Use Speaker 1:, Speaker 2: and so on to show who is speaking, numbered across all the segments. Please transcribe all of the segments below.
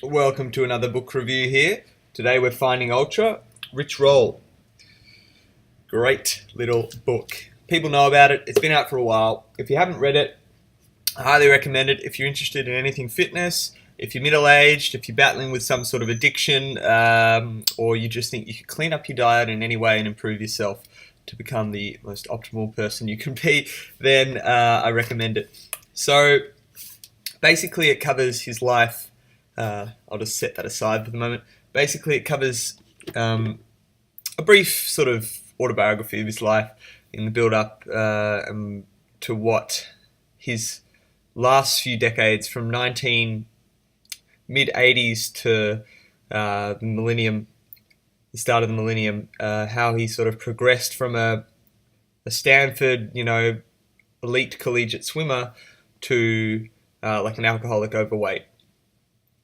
Speaker 1: Welcome to another book review here. Today we're finding Ultra, Rich Roll. Great little book. People know about it. It's been out for a while. If you haven't read it, I highly recommend it. If you're interested in anything fitness, if you're middle-aged, if you're battling with some sort of addiction, or you just think you could clean up your diet in any way and improve yourself to become the most optimal person you can be, then I recommend it. So basically it covers his life. I'll just set that aside for the moment. Basically, it covers a brief sort of autobiography of his life in the build-up to what his last few decades, from mid-80s to the millennium, the start of the millennium, how he sort of progressed from a Stanford, elite collegiate swimmer to like an alcoholic overweight.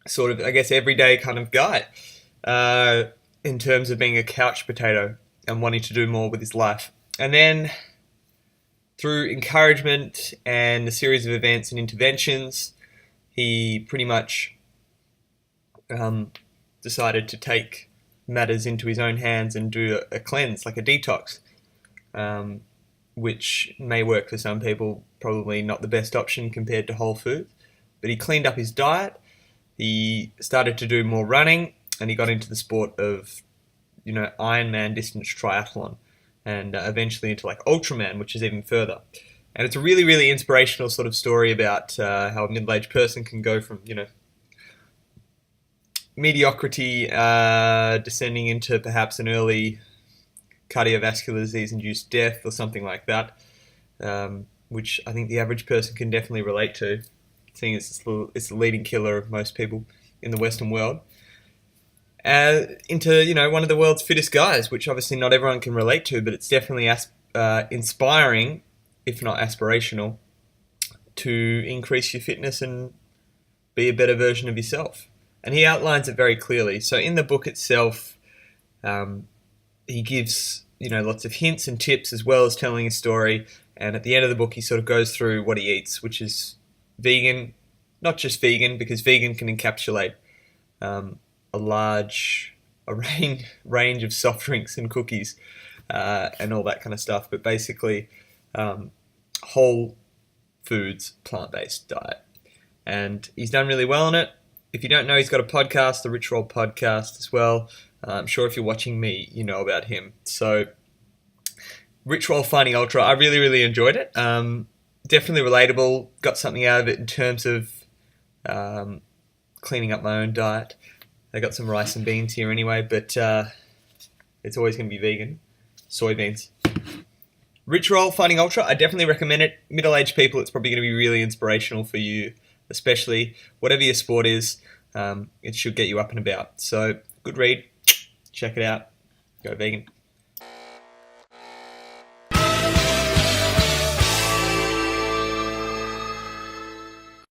Speaker 1: Sort of, I guess, everyday kind of guy in terms of being a couch potato and wanting to do more with his life. And then through encouragement and a series of events and interventions, he pretty much decided to take matters into his own hands and do a cleanse, like a detox, which may work for some people, probably not the best option compared to whole food. But he cleaned up his diet. He started to do more running, and he got into the sport of, Ironman distance triathlon, and eventually into like Ultraman, which is even further. And it's a really, really inspirational sort of story about how a middle-aged person can go from, mediocrity descending into perhaps an early cardiovascular disease-induced death or something like that, which I think the average person can definitely relate to, seeing as it's the leading killer of most people in the Western world, into one of the world's fittest guys, which obviously not everyone can relate to, but it's definitely inspiring, if not aspirational, to increase your fitness and be a better version of yourself. And he outlines it very clearly. So in the book itself, he gives lots of hints and tips as well as telling his story. And at the end of the book, he sort of goes through what he eats, which is vegan, not just vegan, because vegan can encapsulate a range of soft drinks and cookies and all that kind of stuff, but basically whole foods, plant-based diet. And he's done really well on it. If you don't know, he's got a podcast, the Rich Roll podcast as well. I'm sure if you're watching me, you know about him. So Rich Roll Finding Ultra, I really, really enjoyed it. Definitely relatable, got something out of it in terms of cleaning up my own diet. I got some rice and beans here anyway, but it's always going to be vegan. Soybeans. Rich Roll Finding Ultra, I definitely recommend it. Middle-aged people, it's probably going to be really inspirational for you, especially whatever your sport is. It should get you up and about. So, good read. Check it out. Go vegan.